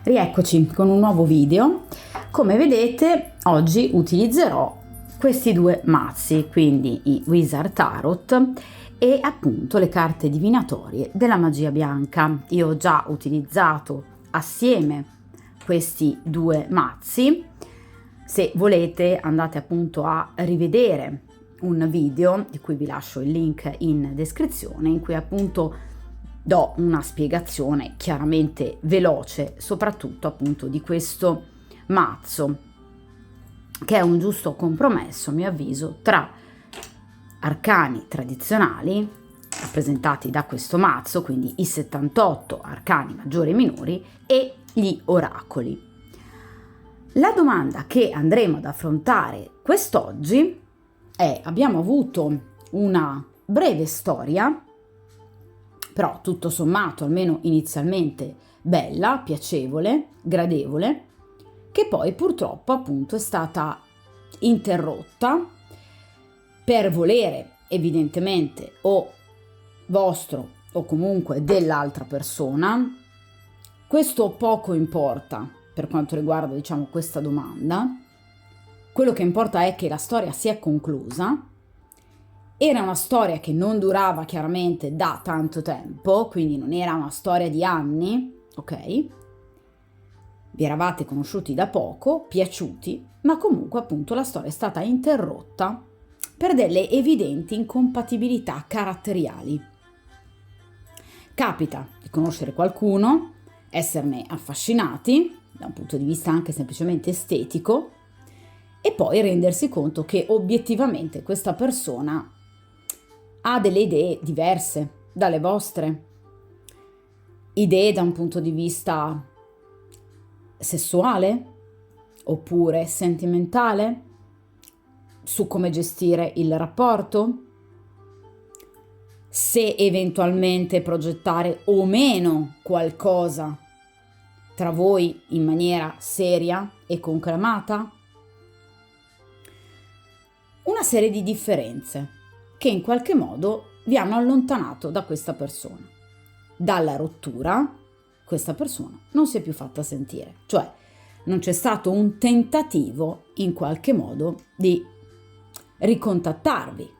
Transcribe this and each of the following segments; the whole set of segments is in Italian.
Rieccoci con un nuovo video. Come vedete oggi utilizzerò questi due mazzi, quindi i Wizard Tarot e appunto le carte divinatorie della magia bianca. Io ho già utilizzato assieme questi due mazzi. Se volete andate appunto a rivedere un video di cui vi lascio il link in descrizione, in cui appunto do una spiegazione chiaramente veloce, soprattutto appunto di questo mazzo, che è un giusto compromesso, a mio avviso, tra arcani tradizionali rappresentati da questo mazzo, quindi i 78 arcani maggiori e minori, e gli oracoli. La domanda che andremo ad affrontare quest'oggi è: abbiamo avuto una breve storia, però tutto sommato, almeno inizialmente, bella, piacevole, gradevole, che poi purtroppo appunto è stata interrotta per volere evidentemente o vostro o comunque dell'altra persona. Questo poco importa per quanto riguarda, diciamo, questa domanda. Quello che importa è che la storia si è conclusa. Era una storia che non durava chiaramente da tanto tempo, quindi non era una storia di anni, ok? Vi eravate conosciuti da poco, piaciuti, ma comunque appunto la storia è stata interrotta per delle evidenti incompatibilità caratteriali. Capita di conoscere qualcuno, esserne affascinati, da un punto di vista anche semplicemente estetico, e poi rendersi conto che obiettivamente questa persona ha delle idee diverse dalle vostre, idee da un punto di vista sessuale oppure sentimentale, su come gestire il rapporto, se eventualmente progettare o meno qualcosa tra voi in maniera seria e conclamata. Una serie di differenze che in qualche modo vi hanno allontanato da questa persona. Dalla rottura, questa persona non si è più fatta sentire, cioè non c'è stato un tentativo in qualche modo di ricontattarvi.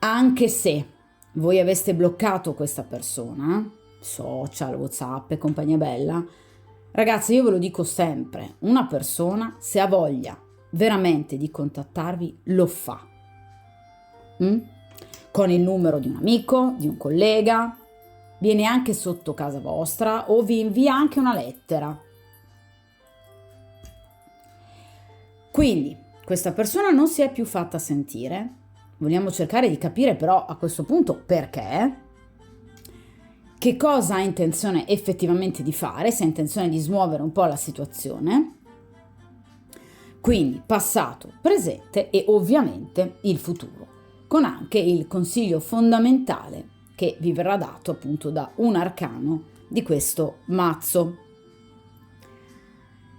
Anche se voi aveste bloccato questa persona, social, WhatsApp e compagnia bella, ragazzi, io ve lo dico sempre, una persona, se ha voglia veramente di contattarvi, lo fa. Con il numero di un amico, di un collega, viene anche sotto casa vostra o vi invia anche una lettera. Quindi questa persona non si è più fatta sentire. Vogliamo cercare di capire però a questo punto perché, che cosa ha intenzione effettivamente di fare, se ha intenzione di smuovere un po' la situazione. Quindi passato, presente e ovviamente il futuro, con anche il consiglio fondamentale che vi verrà dato appunto da un arcano di questo mazzo.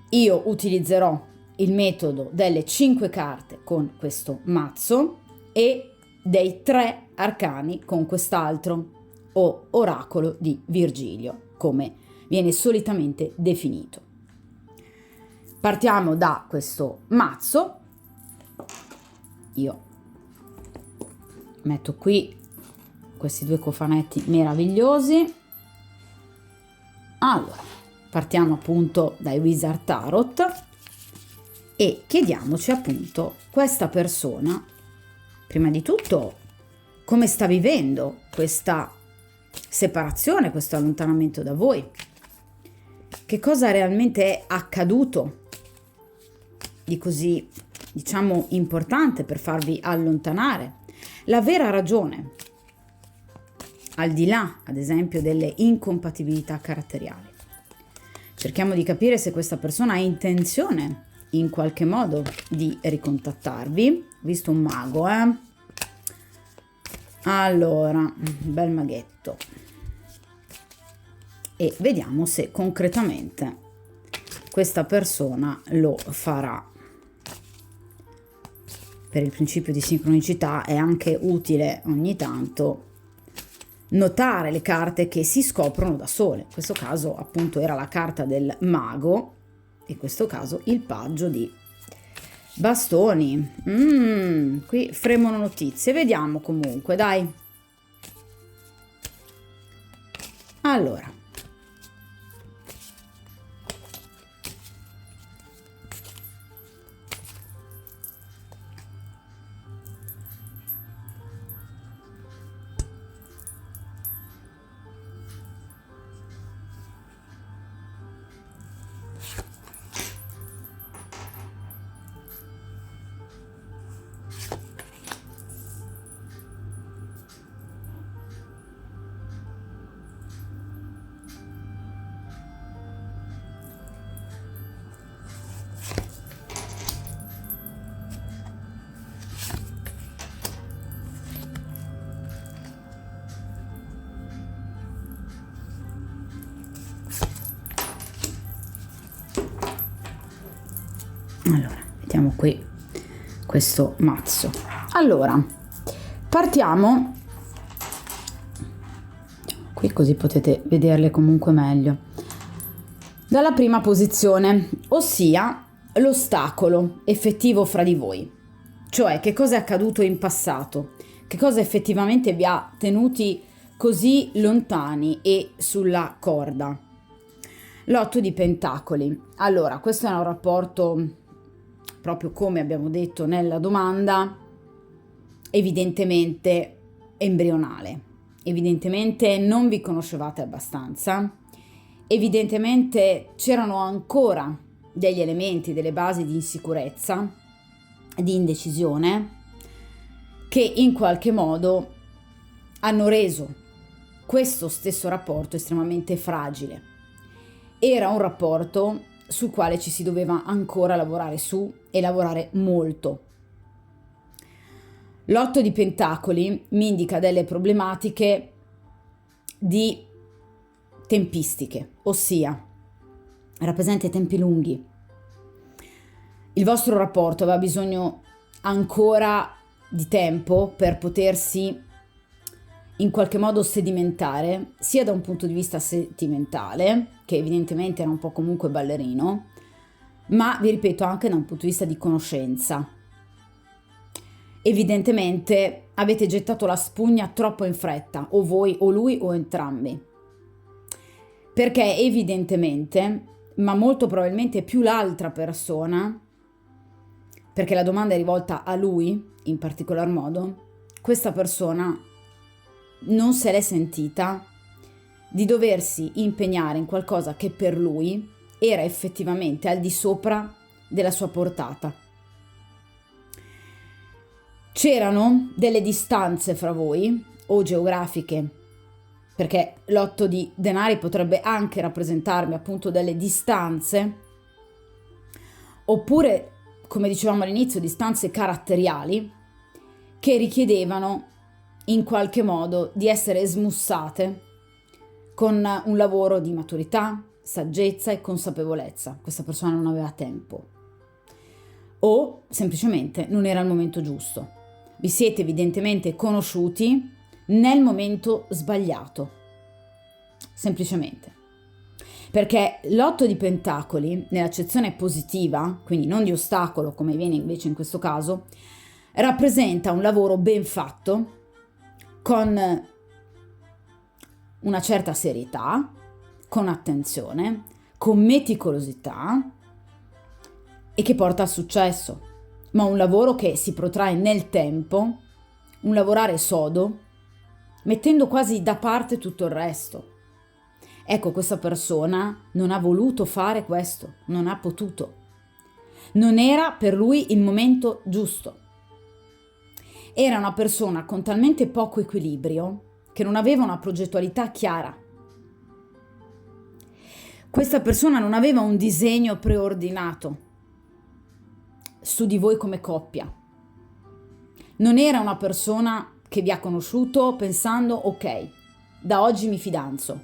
Io utilizzerò il metodo delle 5 carte con questo mazzo e dei 3 arcani con quest'altro, o oracolo di Virgilio, come viene solitamente definito. Partiamo da questo mazzo. Io metto qui questi 2 cofanetti meravigliosi. Allora, partiamo appunto dai Wizard Tarot e chiediamoci appunto questa persona, prima di tutto, come sta vivendo questa separazione, questo allontanamento da voi. Che cosa realmente è accaduto di così, diciamo, importante per farvi allontanare? La vera ragione, al di là, ad esempio, delle incompatibilità caratteriali. Cerchiamo di capire se questa persona ha intenzione in qualche modo di ricontattarvi. Ho visto un mago, Allora, bel maghetto. E vediamo se concretamente questa persona lo farà. Per il principio di sincronicità è anche utile ogni tanto notare le carte che si scoprono da sole. In questo caso appunto era la carta del mago, in questo caso il paggio di bastoni. Qui fremono notizie, vediamo comunque, dai. Allora, vediamo qui questo mazzo. Allora, partiamo qui così potete vederle comunque meglio. Dalla prima posizione, ossia l'ostacolo effettivo fra di voi. Cioè, che cosa è accaduto in passato? Che cosa effettivamente vi ha tenuti così lontani e sulla corda? L'otto di pentacoli. Allora, questo è un rapporto, proprio come abbiamo detto nella domanda, evidentemente embrionale. Evidentemente non vi conoscevate abbastanza. Evidentemente c'erano ancora degli elementi, delle basi di insicurezza, di indecisione, che in qualche modo hanno reso questo stesso rapporto estremamente fragile. Era un rapporto sul quale ci si doveva ancora lavorare su e lavorare molto. L'otto di pentacoli mi indica delle problematiche di tempistiche, ossia rappresenta tempi lunghi. Il vostro rapporto aveva bisogno ancora di tempo per potersi in qualche modo sedimentare, sia da un punto di vista sentimentale, che evidentemente era un po' comunque ballerino, ma vi ripeto anche da un punto di vista di conoscenza. Evidentemente avete gettato la spugna troppo in fretta, o voi o lui o entrambi, perché evidentemente, ma molto probabilmente più l'altra persona, perché la domanda è rivolta a lui in particolar modo, questa persona non se l'è sentita di doversi impegnare in qualcosa che per lui era effettivamente al di sopra della sua portata. C'erano delle distanze fra voi, o geografiche, perché l'otto di denari potrebbe anche rappresentarmi appunto delle distanze, oppure, come dicevamo all'inizio, distanze caratteriali che richiedevano in qualche modo di essere smussate con un lavoro di maturità, saggezza e consapevolezza. Questa persona non aveva tempo o semplicemente non era il momento giusto. Vi siete evidentemente conosciuti nel momento sbagliato, semplicemente. Perché l'otto di pentacoli, nell'accezione positiva, quindi non di ostacolo come viene invece in questo caso, rappresenta un lavoro ben fatto, con una certa serietà, con attenzione, con meticolosità e che porta al successo, ma un lavoro che si protrae nel tempo, un lavorare sodo, mettendo quasi da parte tutto il resto. Ecco, questa persona non ha voluto fare questo, non ha potuto. Non era per lui il momento giusto. Era una persona con talmente poco equilibrio che non aveva una progettualità chiara. Questa persona non aveva un disegno preordinato su di voi come coppia. Non era una persona che vi ha conosciuto pensando ok, da oggi mi fidanzo.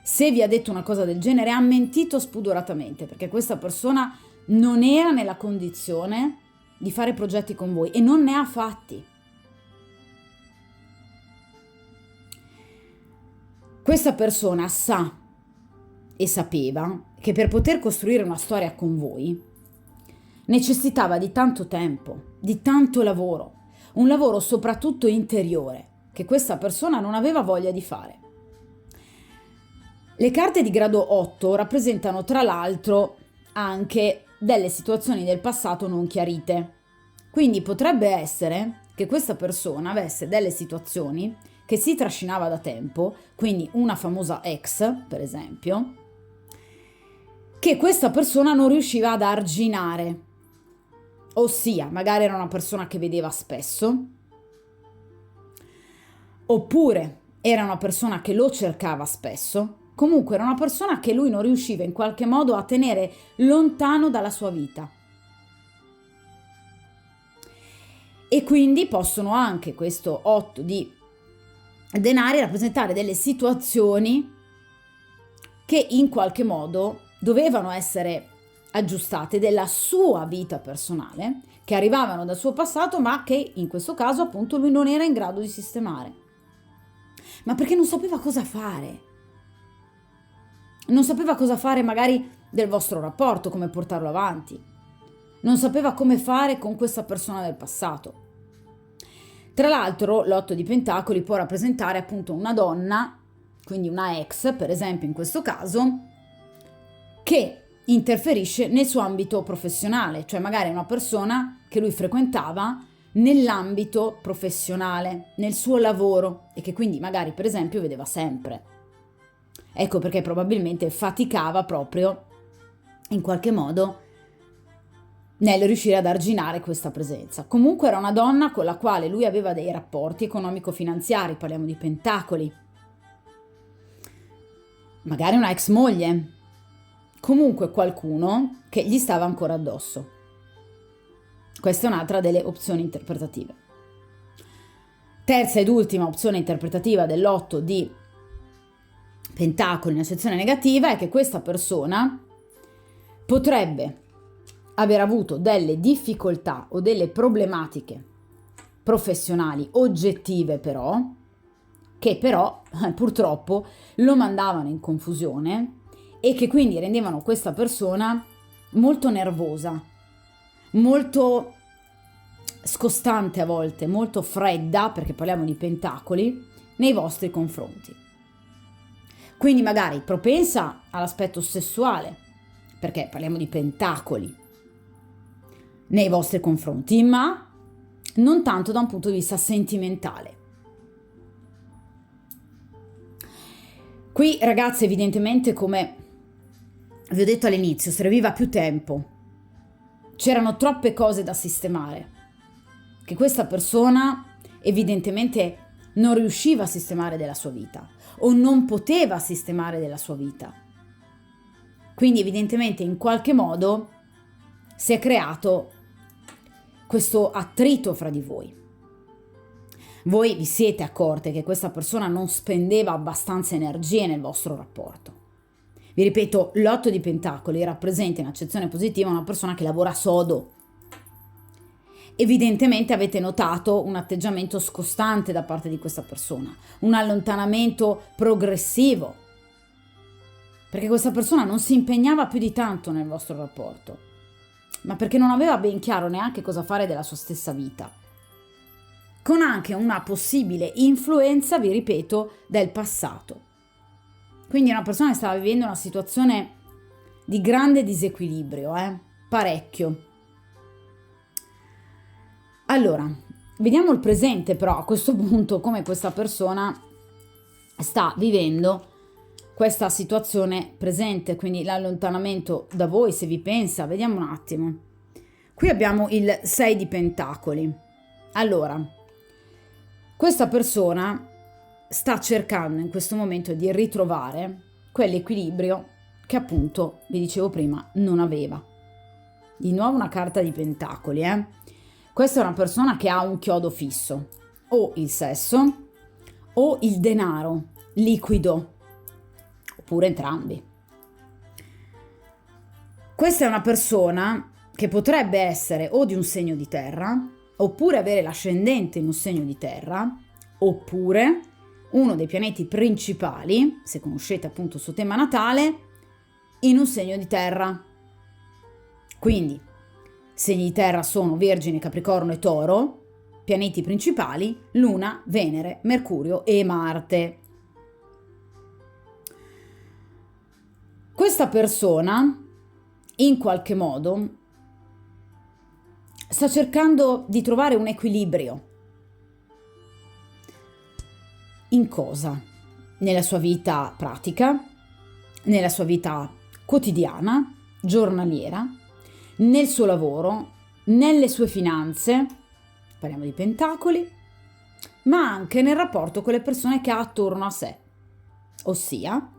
Se vi ha detto una cosa del genere ha mentito spudoratamente, perché questa persona non era nella condizione di fare progetti con voi e non ne ha fatti. Questa persona sa e sapeva che per poter costruire una storia con voi necessitava di tanto tempo, di tanto lavoro, un lavoro soprattutto interiore, che questa persona non aveva voglia di fare. Le carte di grado 8 rappresentano tra l'altro anche delle situazioni del passato non chiarite. Quindi potrebbe essere che questa persona avesse delle situazioni che si trascinava da tempo, quindi una famosa ex, per esempio, che questa persona non riusciva ad arginare. Ossia, magari era una persona che vedeva spesso, oppure era una persona che lo cercava spesso, comunque era una persona che lui non riusciva in qualche modo a tenere lontano dalla sua vita. E quindi possono anche questo 8 di denari rappresentare delle situazioni che in qualche modo dovevano essere aggiustate della sua vita personale, che arrivavano dal suo passato, ma che in questo caso appunto lui non era in grado di sistemare. Ma perché non sapeva cosa fare? Non sapeva cosa fare magari del vostro rapporto, come portarlo avanti. Non sapeva come fare con questa persona del passato. Tra l'altro l'8 di pentacoli può rappresentare appunto una donna, quindi una ex, per esempio in questo caso, che interferisce nel suo ambito professionale, cioè magari una persona che lui frequentava nell'ambito professionale, nel suo lavoro e che quindi magari per esempio vedeva sempre. Ecco perché probabilmente faticava proprio in qualche modo nel riuscire ad arginare questa presenza. Comunque era una donna con la quale lui aveva dei rapporti economico-finanziari, parliamo di pentacoli. Magari una ex moglie. Comunque qualcuno che gli stava ancora addosso. Questa è un'altra delle opzioni interpretative. Terza ed ultima opzione interpretativa dell'8 di pentacoli nella sezione negativa è che questa persona potrebbe aver avuto delle difficoltà o delle problematiche professionali oggettive che però purtroppo lo mandavano in confusione e che quindi rendevano questa persona molto nervosa, molto scostante a volte, molto fredda, perché parliamo di pentacoli, nei vostri confronti. Quindi magari propensa all'aspetto sessuale, perché parliamo di pentacoli, nei vostri confronti, ma non tanto da un punto di vista sentimentale. Qui ragazzi evidentemente, come vi ho detto all'inizio, serviva più tempo, c'erano troppe cose da sistemare, che questa persona evidentemente non riusciva a sistemare della sua vita o non poteva sistemare della sua vita. Quindi evidentemente in qualche modo si è creato questo attrito fra di voi. Voi vi siete accorte che questa persona non spendeva abbastanza energie nel vostro rapporto. Vi ripeto, l'8 di pentacoli rappresenta in accezione positiva una persona che lavora sodo. Evidentemente avete notato un atteggiamento scostante da parte di questa persona, un allontanamento progressivo, perché questa persona non si impegnava più di tanto nel vostro rapporto, ma perché non aveva ben chiaro neanche cosa fare della sua stessa vita, con anche una possibile influenza, vi ripeto, del passato. Quindi è una persona che stava vivendo una situazione di grande disequilibrio, parecchio. Allora, vediamo il presente però a questo punto, come questa persona sta vivendo questa situazione presente, quindi l'allontanamento da voi, se vi pensa, vediamo un attimo. Qui abbiamo il 6 di pentacoli. Allora, questa persona sta cercando in questo momento di ritrovare quell'equilibrio che appunto, vi dicevo prima, non aveva. Di nuovo una carta di pentacoli, Questa è una persona che ha un chiodo fisso, o il sesso o il denaro liquido, oppure entrambi. Questa è una persona che potrebbe essere o di un segno di terra, oppure avere l'ascendente in un segno di terra, oppure uno dei pianeti principali, se conoscete appunto il suo tema natale, in un segno di terra. Quindi segni di terra sono Vergine, Capricorno e Toro, pianeti principali Luna, Venere, Mercurio e Marte. Questa persona in qualche modo sta cercando di trovare un equilibrio. In cosa? Nella sua vita pratica, nella sua vita quotidiana, giornaliera, nel suo lavoro, nelle sue finanze, parliamo di pentacoli, ma anche nel rapporto con le persone che ha attorno a sé. Ossia,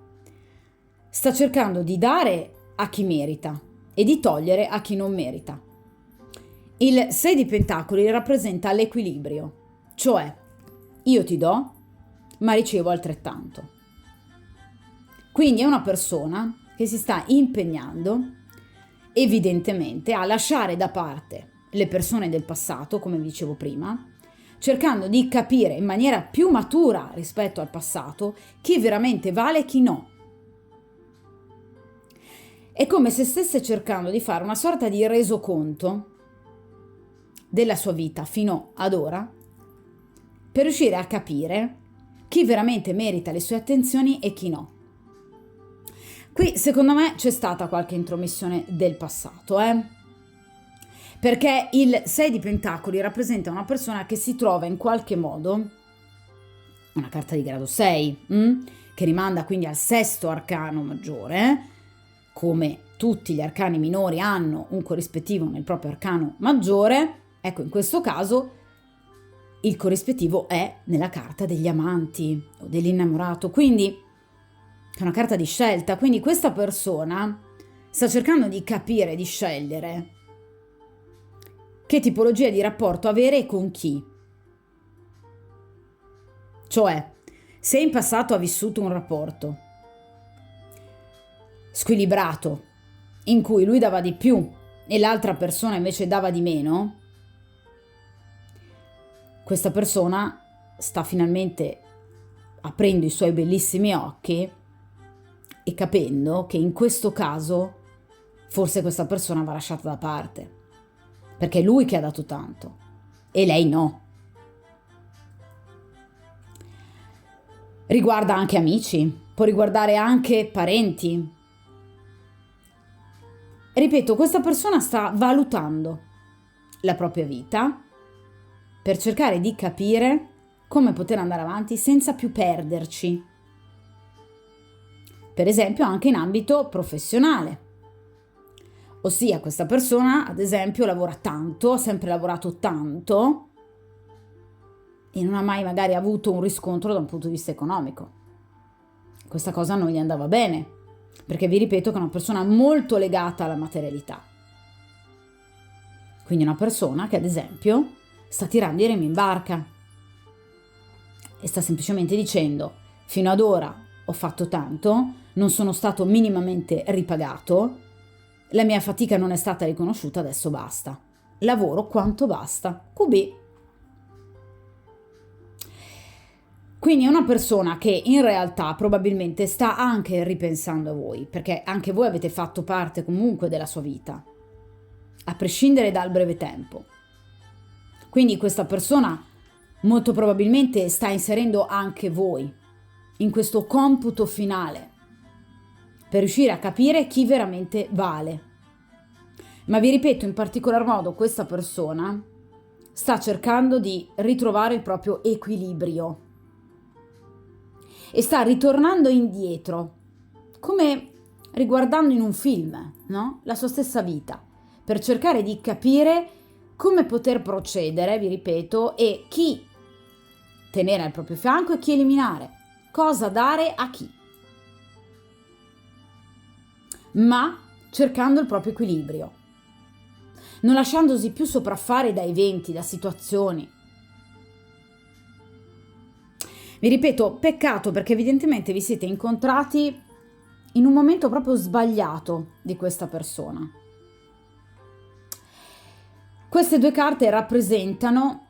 sta cercando di dare a chi merita e di togliere a chi non merita. Il 6 di pentacoli rappresenta l'equilibrio, cioè io ti do, ma ricevo altrettanto. Quindi è una persona che si sta impegnando evidentemente a lasciare da parte le persone del passato, come vi dicevo prima, cercando di capire in maniera più matura rispetto al passato chi veramente vale e chi no. È come se stesse cercando di fare una sorta di resoconto della sua vita fino ad ora per riuscire a capire chi veramente merita le sue attenzioni e chi no. Qui secondo me c'è stata qualche intromissione del passato, perché il 6 di pentacoli rappresenta una persona che si trova in qualche modo, una carta di grado 6, che rimanda quindi al sesto arcano maggiore, come tutti gli arcani minori hanno un corrispettivo nel proprio arcano maggiore. Ecco, in questo caso il corrispettivo è nella carta degli amanti o dell'innamorato, quindi è una carta di scelta. Quindi questa persona sta cercando di capire, di scegliere che tipologia di rapporto avere e con chi. Cioè, se in passato ha vissuto un rapporto squilibrato in cui lui dava di più e l'altra persona invece dava di meno, questa persona sta finalmente aprendo i suoi bellissimi occhi e capendo che in questo caso forse questa persona va lasciata da parte, perché è lui che ha dato tanto e lei no. Riguarda anche amici, può riguardare anche parenti. Ripeto, questa persona sta valutando la propria vita per cercare di capire come poter andare avanti senza più perderci. Per esempio anche in ambito professionale. Ossia, questa persona, ad esempio, lavora tanto, ha sempre lavorato tanto e non ha mai magari avuto un riscontro da un punto di vista economico. Questa cosa non gli andava bene, perché vi ripeto che è una persona molto legata alla materialità. Quindi una persona che, ad esempio, sta tirando i remi in barca e sta semplicemente dicendo: fino ad ora ho fatto tanto, non sono stato minimamente ripagato, la mia fatica non è stata riconosciuta, adesso basta. Lavoro quanto basta. QB. Quindi è una persona che in realtà probabilmente sta anche ripensando a voi, perché anche voi avete fatto parte comunque della sua vita, a prescindere dal breve tempo. Quindi questa persona molto probabilmente sta inserendo anche voi in questo computo finale per riuscire a capire chi veramente vale. Ma vi ripeto, in particolar modo questa persona sta cercando di ritrovare il proprio equilibrio e sta ritornando indietro, come riguardando in un film, no? La sua stessa vita, per cercare di capire come poter procedere, vi ripeto, e chi tenere al proprio fianco e chi eliminare, cosa dare a chi, ma cercando il proprio equilibrio, non lasciandosi più sopraffare da eventi, da situazioni. Vi ripeto, peccato, perché evidentemente vi siete incontrati in un momento proprio sbagliato di questa persona. Queste due carte rappresentano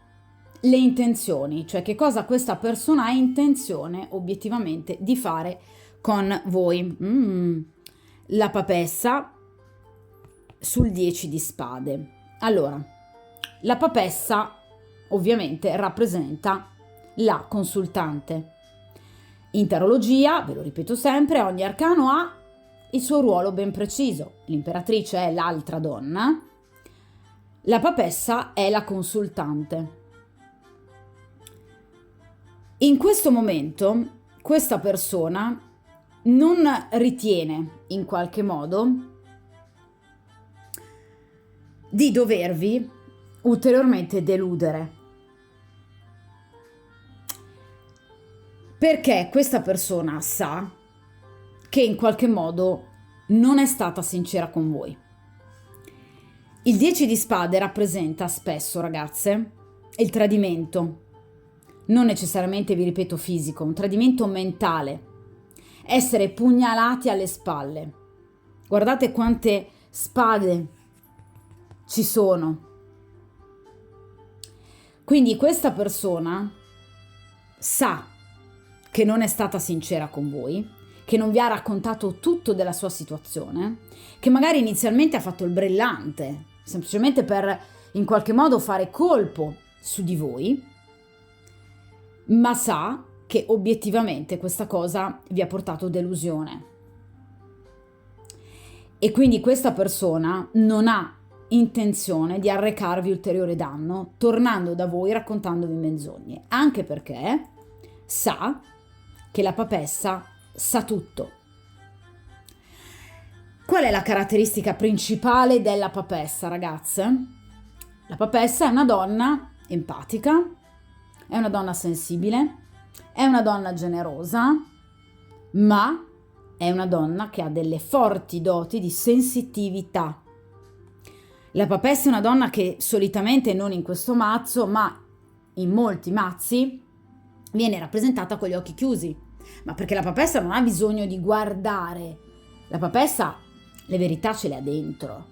le intenzioni, cioè che cosa questa persona ha intenzione obiettivamente di fare con voi. La papessa sul 10 di spade. Allora, la papessa ovviamente rappresenta la consultante. In tarologia, ve lo ripeto sempre, ogni arcano ha il suo ruolo ben preciso. L'imperatrice è l'altra donna, la papessa è la consultante. In questo momento questa persona non ritiene in qualche modo di dovervi ulteriormente deludere, perché questa persona sa che in qualche modo non è stata sincera con voi. Il 10 di spade rappresenta spesso, ragazze, il tradimento, non necessariamente, vi ripeto, fisico, un tradimento mentale, essere pugnalati alle spalle. Guardate quante spade ci sono. Quindi questa persona sa che non è stata sincera con voi, che non vi ha raccontato tutto della sua situazione, che magari inizialmente ha fatto il brillante, semplicemente per in qualche modo fare colpo su di voi, ma sa che obiettivamente questa cosa vi ha portato delusione. E quindi questa persona non ha intenzione di arrecarvi ulteriore danno tornando da voi raccontandovi menzogne, anche perché sa che la papessa sa tutto. Qual è la caratteristica principale della papessa, ragazze? La papessa è una donna empatica, è una donna sensibile, è una donna generosa, ma è una donna che ha delle forti doti di sensitività. La papessa è una donna che solitamente, non in questo mazzo, ma in molti mazzi, viene rappresentata con gli occhi chiusi. Ma perché la papessa non ha bisogno di guardare. La papessa le verità ce le ha dentro.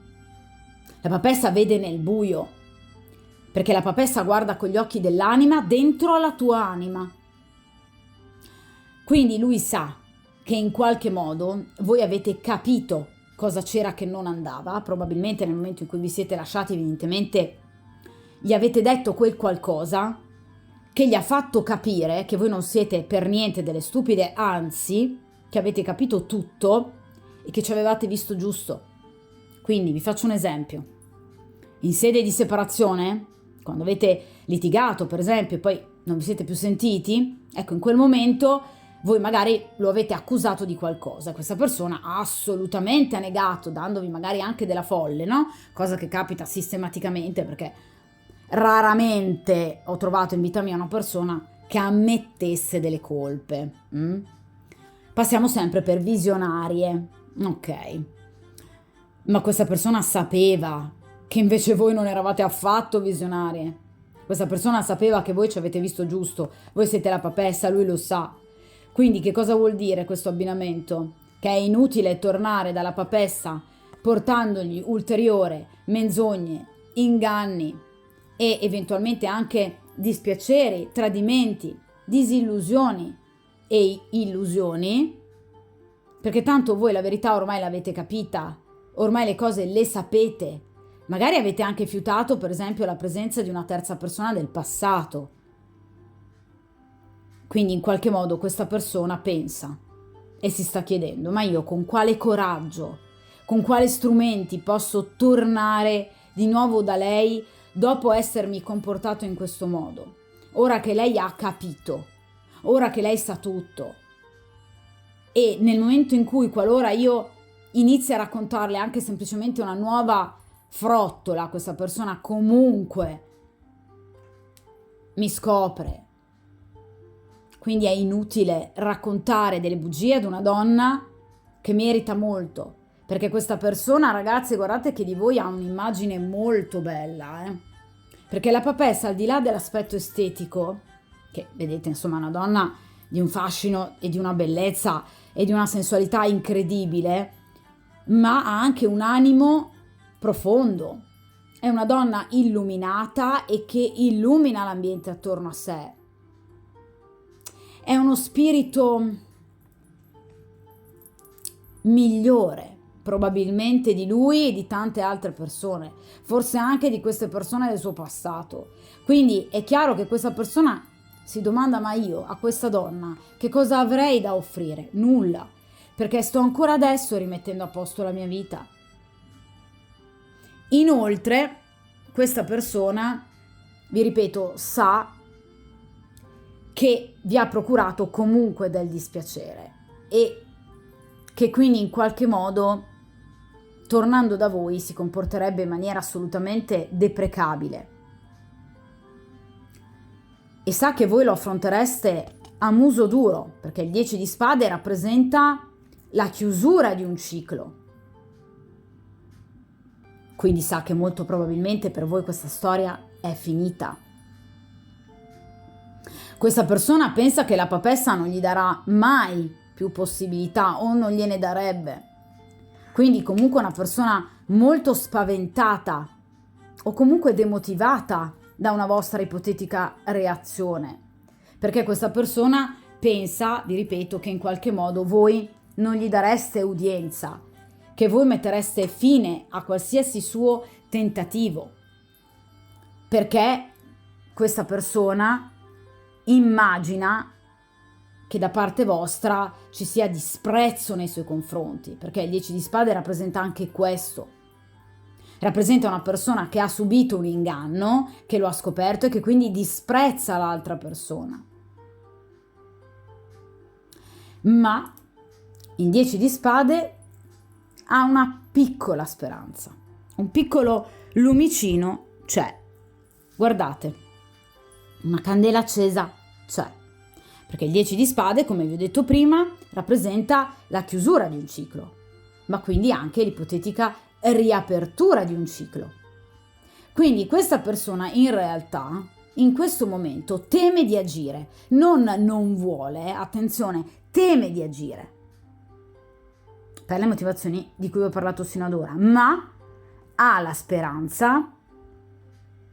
La papessa vede nel buio. Perché la papessa guarda con gli occhi dell'anima dentro alla tua anima. Quindi lui sa che in qualche modo voi avete capito cosa c'era che non andava, probabilmente nel momento in cui vi siete lasciati, evidentemente gli avete detto quel qualcosa che gli ha fatto capire che voi non siete per niente delle stupide, anzi che avete capito tutto e che ci avevate visto giusto. Quindi vi faccio un esempio. In sede di separazione, quando avete litigato per esempio e poi non vi siete più sentiti, ecco, in quel momento voi magari lo avete accusato di qualcosa, questa persona ha assolutamente negato, dandovi magari anche della folle, no? Cosa che capita sistematicamente, perché raramente ho trovato in vita mia una persona che ammettesse delle colpe. Passiamo sempre per visionarie, ok, ma questa persona sapeva che invece voi non eravate affatto visionarie. Questa persona sapeva che voi ci avete visto giusto, voi siete la papessa, lui lo sa. Quindi che cosa vuol dire questo abbinamento? Che è inutile tornare dalla papessa portandogli ulteriore menzogne, inganni e eventualmente anche dispiaceri, tradimenti, disillusioni e illusioni, perché tanto voi la verità ormai l'avete capita, ormai le cose le sapete. Magari avete anche fiutato per esempio la presenza di una terza persona del passato. Quindi in qualche modo questa persona pensa e si sta chiedendo: ma io con quale coraggio, con quali strumenti posso tornare di nuovo da lei dopo essermi comportato in questo modo? Ora che lei ha capito, ora che lei sa tutto. E nel momento in cui, qualora io inizi a raccontarle anche semplicemente una nuova frottola, questa persona comunque mi scopre. Quindi è inutile raccontare delle bugie ad una donna che merita molto, perché questa persona, ragazzi, guardate che di voi ha un'immagine molto bella, perché la papessa, al di là dell'aspetto estetico, che vedete insomma è una donna di un fascino e di una bellezza e di una sensualità incredibile, ma ha anche un animo profondo, è una donna illuminata e che illumina l'ambiente attorno a sé. È uno spirito migliore probabilmente di lui e di tante altre persone, forse anche di queste persone del suo passato. Quindi è chiaro che questa persona si domanda: ma io a questa donna che cosa avrei da offrire? Nulla, perché sto ancora adesso rimettendo a posto la mia vita. Inoltre questa persona, vi ripeto, sa che vi ha procurato comunque del dispiacere e che quindi in qualche modo, tornando da voi, si comporterebbe in maniera assolutamente deprecabile. E sa che voi lo affrontereste a muso duro, perché il 10 di spade rappresenta la chiusura di un ciclo. Quindi sa che molto probabilmente per voi questa storia è finita. Questa persona pensa che la papessa non gli darà mai più possibilità o non gliene darebbe. Quindi comunque una persona molto spaventata o comunque demotivata da una vostra ipotetica reazione, perché questa persona pensa, vi ripeto, che in qualche modo voi non gli dareste udienza, che voi mettereste fine a qualsiasi suo tentativo, perché questa persona immagina che da parte vostra ci sia disprezzo nei suoi confronti, perché il 10 di spade rappresenta anche questo. Rappresenta una persona che ha subito un inganno, che lo ha scoperto e che quindi disprezza l'altra persona. Ma il 10 di spade ha una piccola speranza, un piccolo lumicino c'è. Guardate, una candela accesa c'è. Perché il 10 di spade, come vi ho detto prima, rappresenta la chiusura di un ciclo, ma quindi anche l'ipotetica riapertura di un ciclo. Quindi questa persona in realtà in questo momento teme di agire, non vuole, attenzione, teme di agire per le motivazioni di cui vi ho parlato sino ad ora, ma ha la speranza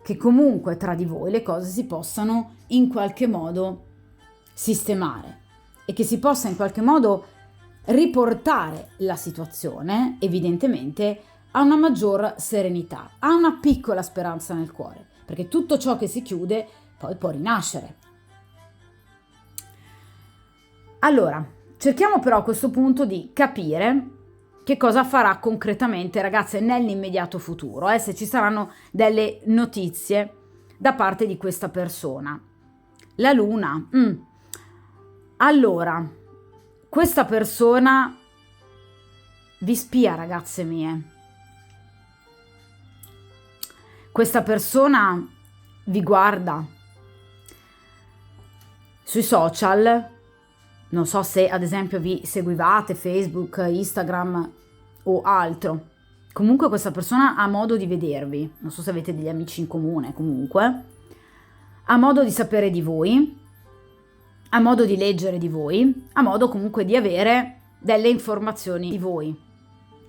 che comunque tra di voi le cose si possano in qualche modo sistemare e che si possa in qualche modo riportare la situazione evidentemente a una maggior serenità, a una piccola speranza nel cuore, perché tutto ciò che si chiude poi può rinascere. Allora, cerchiamo però a questo punto di capire che cosa farà concretamente, ragazze, nell'immediato futuro, se ci saranno delle notizie da parte di questa persona. La luna. Allora, questa persona vi spia, ragazze mie. Questa persona vi guarda sui social. Non so se ad esempio vi seguivate Facebook, Instagram o altro. Comunque questa persona ha modo di vedervi. Non so se avete degli amici in comune, comunque. Ha modo di sapere di voi. Ha modo di leggere di voi, ha modo comunque di avere delle informazioni di voi,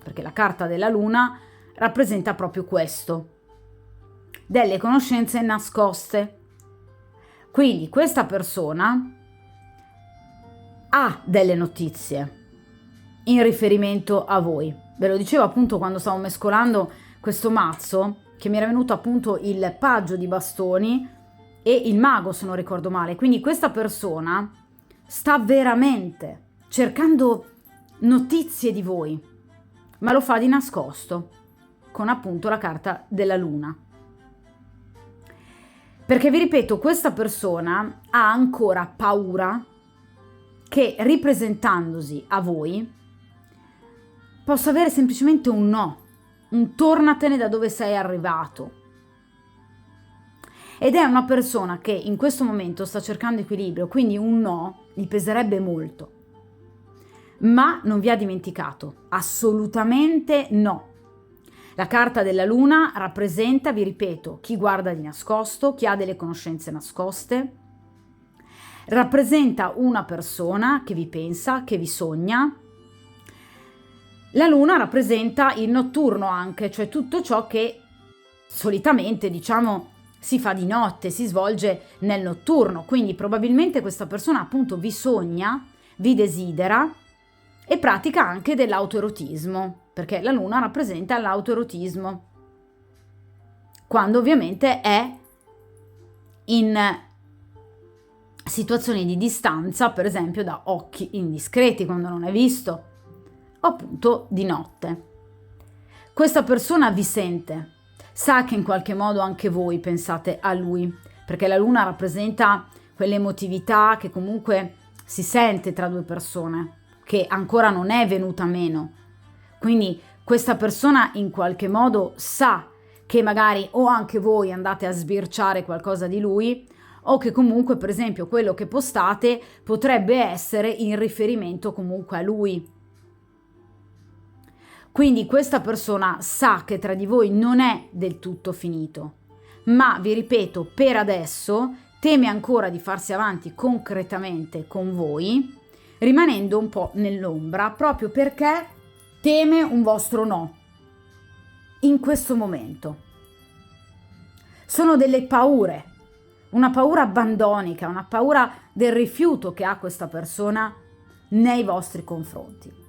perché la carta della luna rappresenta proprio questo, delle conoscenze nascoste. Quindi questa persona ha delle notizie in riferimento a voi. Ve lo dicevo appunto quando stavo mescolando questo mazzo, che mi era venuto appunto il paggio di bastoni e il mago, se non ricordo male. Quindi questa persona sta veramente cercando notizie di voi, ma lo fa di nascosto, con appunto la carta della luna. Perché vi ripeto, questa persona ha ancora paura che ripresentandosi a voi possa avere semplicemente un no, un tornatene da dove sei arrivato. Ed è una persona che in questo momento sta cercando equilibrio, quindi un no gli peserebbe molto. Ma non vi ha dimenticato, assolutamente no. La carta della luna rappresenta, vi ripeto, chi guarda di nascosto, chi ha delle conoscenze nascoste. Rappresenta una persona che vi pensa, che vi sogna. La luna rappresenta il notturno anche, cioè tutto ciò che solitamente, diciamo, si fa di notte, si svolge nel notturno, quindi probabilmente questa persona appunto vi sogna, vi desidera e pratica anche dell'autoerotismo, perché la luna rappresenta l'autoerotismo, quando ovviamente è in situazioni di distanza, per esempio da occhi indiscreti, quando non è visto, o appunto di notte. Questa persona vi sente, sa che in qualche modo anche voi pensate a lui, perché la luna rappresenta quell'emotività che comunque si sente tra due persone, che ancora non è venuta meno. Quindi questa persona in qualche modo sa che magari o anche voi andate a sbirciare qualcosa di lui, o che comunque per esempio quello che postate potrebbe essere in riferimento comunque a lui. Quindi questa persona sa che tra di voi non è del tutto finito, ma vi ripeto, per adesso teme ancora di farsi avanti concretamente con voi, rimanendo un po' nell'ombra, proprio perché teme un vostro no in questo momento. Sono delle paure, una paura abbandonica, una paura del rifiuto che ha questa persona nei vostri confronti.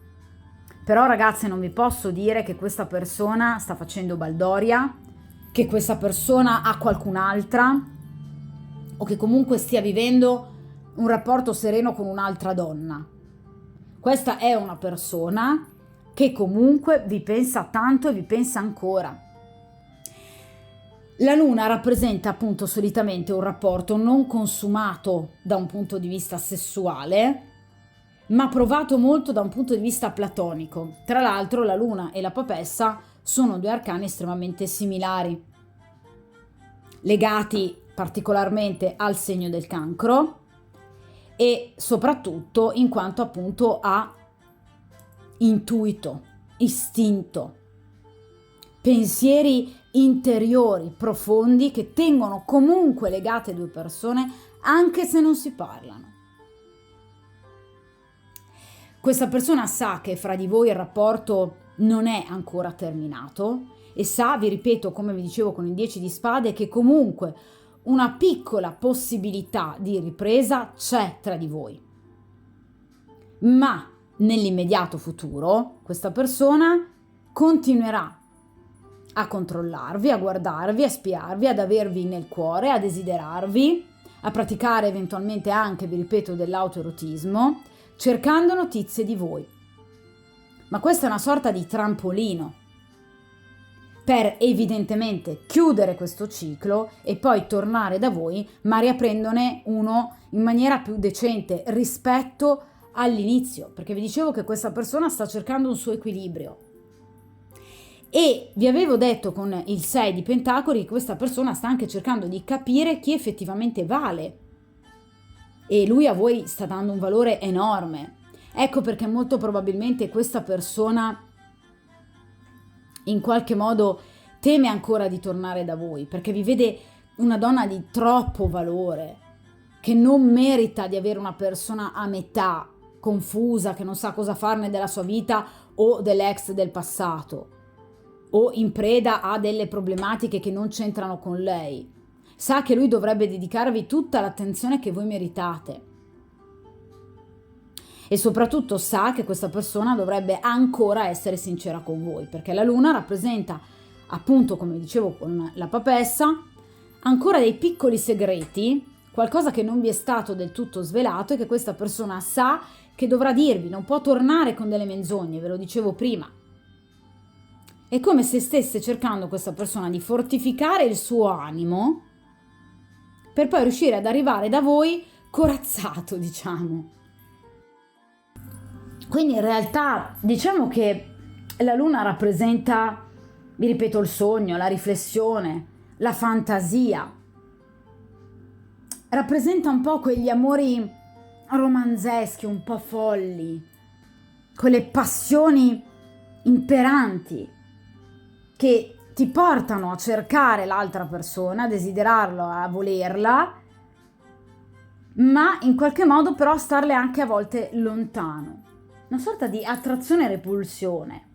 Però ragazze, non vi posso dire che questa persona sta facendo baldoria, che questa persona ha qualcun'altra o che comunque stia vivendo un rapporto sereno con un'altra donna. Questa è una persona che comunque vi pensa tanto e vi pensa ancora. La luna rappresenta appunto solitamente un rapporto non consumato da un punto di vista sessuale, ma provato molto da un punto di vista platonico. Tra l'altro la luna e la papessa sono due arcani estremamente similari, legati particolarmente al segno del Cancro e soprattutto in quanto appunto a intuito, istinto, pensieri interiori profondi che tengono comunque legate due persone anche se non si parlano. Questa persona sa che fra di voi il rapporto non è ancora terminato e sa, vi ripeto, come vi dicevo con il 10 di spade, che comunque una piccola possibilità di ripresa c'è tra di voi. Ma nell'immediato futuro questa persona continuerà a controllarvi, a guardarvi, a spiarvi, ad avervi nel cuore, a desiderarvi, a praticare eventualmente anche, vi ripeto, dell'autoerotismo, cercando notizie di voi. Ma questa è una sorta di trampolino per evidentemente chiudere questo ciclo e poi tornare da voi, ma riaprendone uno in maniera più decente rispetto all'inizio, perché vi dicevo che questa persona sta cercando un suo equilibrio. E vi avevo detto con il 6 di Pentacoli che questa persona sta anche cercando di capire chi effettivamente vale. E lui a voi sta dando un valore enorme. Ecco perché molto probabilmente questa persona in qualche modo teme ancora di tornare da voi, perché vi vede una donna di troppo valore, che non merita di avere una persona a metà, confusa, che non sa cosa farne della sua vita o dell'ex del passato, o in preda a delle problematiche che non c'entrano con lei. Sa che lui dovrebbe dedicarvi tutta l'attenzione che voi meritate. E soprattutto sa che questa persona dovrebbe ancora essere sincera con voi, perché la luna rappresenta, appunto come dicevo con la papessa, ancora dei piccoli segreti, qualcosa che non vi è stato del tutto svelato e che questa persona sa che dovrà dirvi, non può tornare con delle menzogne, ve lo dicevo prima. È come se stesse cercando questa persona di fortificare il suo animo per poi riuscire ad arrivare da voi corazzato, diciamo. Quindi in realtà diciamo che la luna rappresenta, vi ripeto, il sogno, la riflessione, la fantasia. Rappresenta un po' quegli amori romanzeschi, un po' folli, quelle passioni imperanti che ti portano a cercare l'altra persona, a desiderarlo, a volerla, ma in qualche modo però a starle anche a volte lontano. Una sorta di attrazione e repulsione.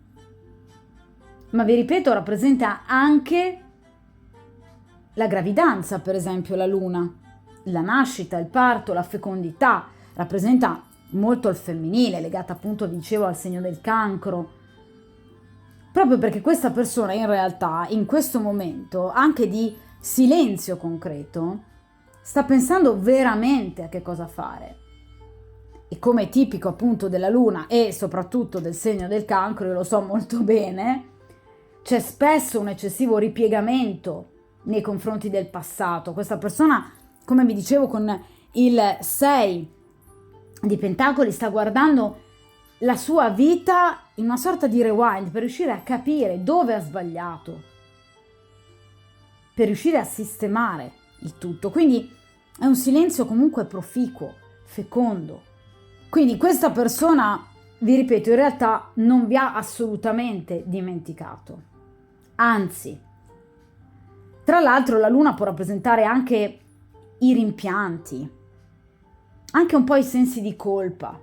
Ma vi ripeto, rappresenta anche la gravidanza, per esempio, la luna, la nascita, il parto, la fecondità, rappresenta molto il femminile, legata appunto, vi dicevo, al segno del cancro, proprio perché questa persona in realtà in questo momento anche di silenzio concreto sta pensando veramente a che cosa fare. E come è tipico appunto della luna e soprattutto del segno del cancro, io lo so molto bene, c'è spesso un eccessivo ripiegamento nei confronti del passato. Questa persona, come vi dicevo, con il 6 di Pentacoli sta guardando la sua vita in una sorta di rewind per riuscire a capire dove ha sbagliato, per riuscire a sistemare il tutto. Quindi è un silenzio comunque proficuo, fecondo. Quindi questa persona, vi ripeto, in realtà non vi ha assolutamente dimenticato. Anzi, tra l'altro la luna può rappresentare anche i rimpianti, anche un po' i sensi di colpa,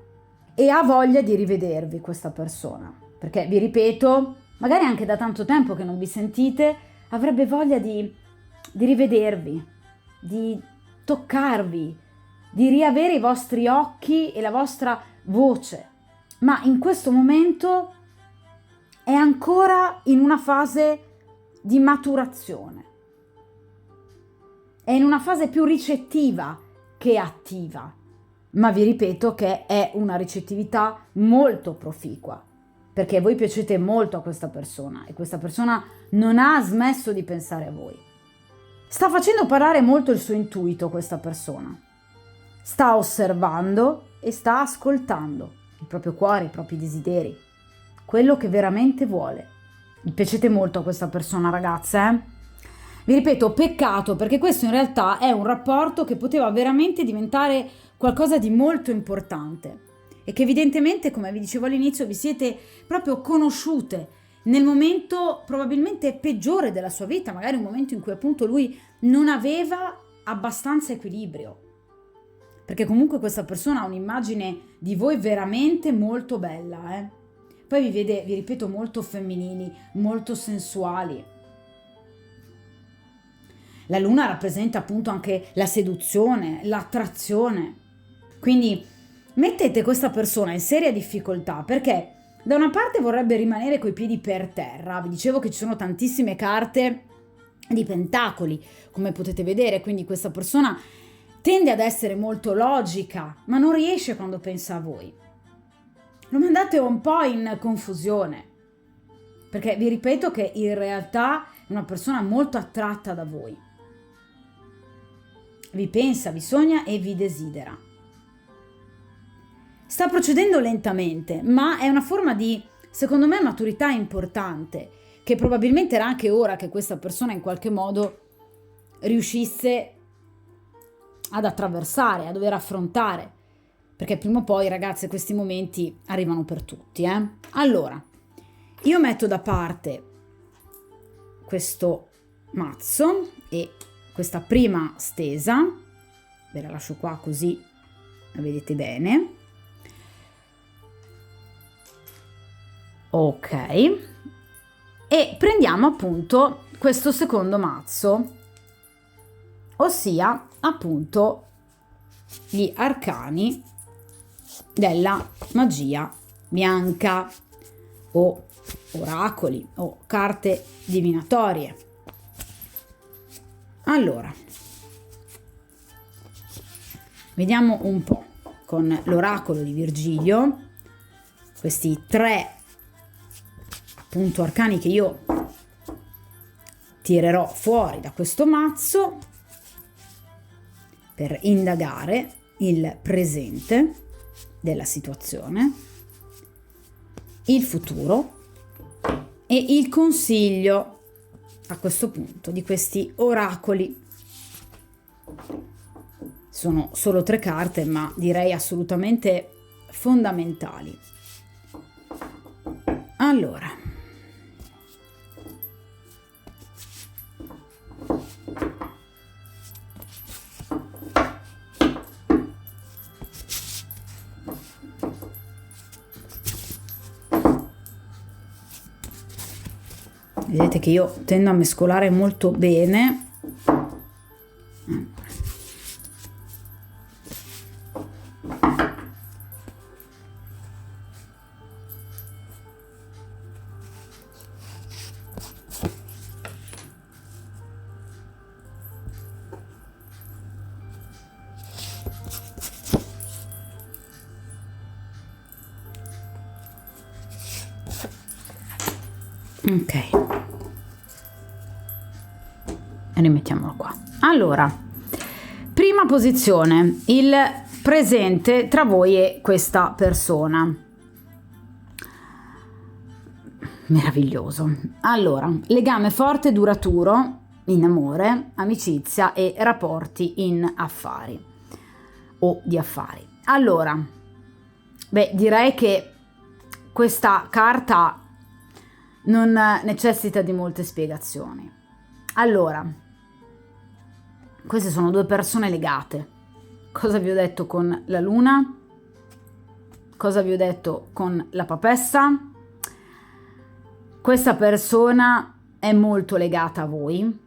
e ha voglia di rivedervi questa persona, perché vi ripeto, magari anche da tanto tempo che non vi sentite, avrebbe voglia di rivedervi, di toccarvi, di riavere i vostri occhi e la vostra voce, ma in questo momento è ancora in una fase di maturazione, è in una fase più ricettiva che attiva, ma vi ripeto che è una ricettività molto proficua, perché voi piacete molto a questa persona e questa persona non ha smesso di pensare a voi. Sta facendo parlare molto il suo intuito questa persona, sta osservando e sta ascoltando il proprio cuore, i propri desideri, quello che veramente vuole. Mi piacete molto a questa persona, ragazze, Vi ripeto, peccato, perché questo in realtà è un rapporto che poteva veramente diventare qualcosa di molto importante e che evidentemente, come vi dicevo all'inizio, vi siete proprio conosciute nel momento probabilmente peggiore della sua vita, magari un momento in cui appunto lui non aveva abbastanza equilibrio, perché comunque questa persona ha un'immagine di voi veramente molto bella, Poi vi vede, vi ripeto, molto femminili, molto sensuali. La luna rappresenta appunto anche la seduzione, l'attrazione. Quindi mettete questa persona in seria difficoltà perché da una parte vorrebbe rimanere coi piedi per terra. Vi dicevo che ci sono tantissime carte di pentacoli, come potete vedere, quindi questa persona tende ad essere molto logica, ma non riesce quando pensa a voi. Lo mandate un po' in confusione, perché vi ripeto che in realtà è una persona molto attratta da voi. Vi pensa, vi sogna e vi desidera. Sta procedendo lentamente, ma è una forma di, secondo me, maturità importante, che probabilmente era anche ora che questa persona in qualche modo riuscisse ad attraversare, a dover affrontare, perché prima o poi, ragazze, questi momenti arrivano per tutti, Allora, io metto da parte questo mazzo e questa prima stesa, ve la lascio qua così la vedete bene. Ok, e prendiamo appunto questo secondo mazzo, ossia appunto gli arcani della magia bianca o oracoli o carte divinatorie. Allora, vediamo un po' con l'oracolo di Virgilio, questi tre appunto arcani che io tirerò fuori da questo mazzo per indagare il presente della situazione, il futuro e il consiglio a questo punto di questi oracoli. Sono solo tre carte, ma direi assolutamente fondamentali. Allora, vedete che io tendo a mescolare molto bene Ok, rimettiamolo qua. Allora, prima posizione, il presente tra voi e questa persona. Meraviglioso. Allora, legame forte e duraturo in amore, amicizia e rapporti in affari o di affari. Allora, direi che questa carta non necessita di molte spiegazioni. Allora, queste sono due persone legate. Cosa vi ho detto con la luna? Cosa vi ho detto con la papessa? Questa persona è molto legata a voi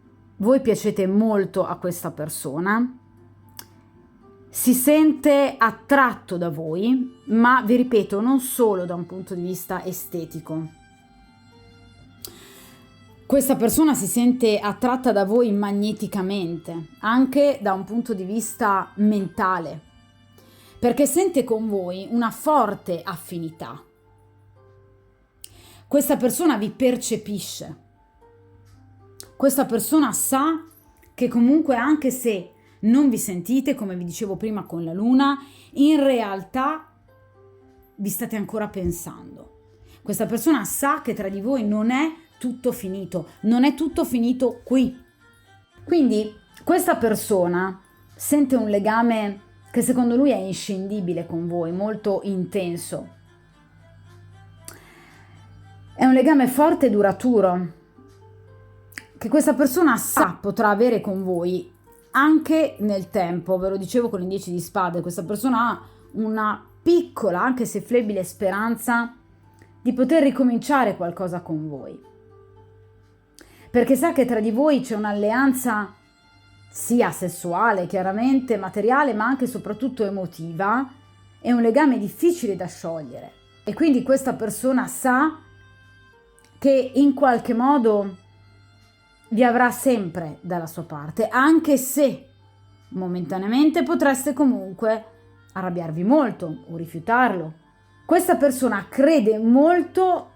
piacete molto a questa persona, si sente attratto da voi, ma vi ripeto, non solo da un punto di vista estetico. Questa persona si sente attratta da voi magneticamente, anche da un punto di vista mentale, perché sente con voi una forte affinità. Questa persona vi percepisce. Questa persona sa che comunque, anche se non vi sentite, come vi dicevo prima con la luna, in realtà vi state ancora pensando. Questa persona sa che tra di voi non è tutto finito, non è tutto finito qui. Quindi questa persona sente un legame che secondo lui è inscindibile con voi, molto intenso. È un legame forte e duraturo che questa persona sa potrà avere con voi anche nel tempo. Ve lo dicevo con il 10 di spade, questa persona ha una piccola, anche se flebile, speranza di poter ricominciare qualcosa con voi, perché sa che tra di voi c'è un'alleanza sia sessuale, chiaramente, materiale, ma anche e soprattutto emotiva. È un legame difficile da sciogliere e quindi questa persona sa che in qualche modo vi avrà sempre dalla sua parte, anche se momentaneamente potreste comunque arrabbiarvi molto o rifiutarlo. Questa persona crede molto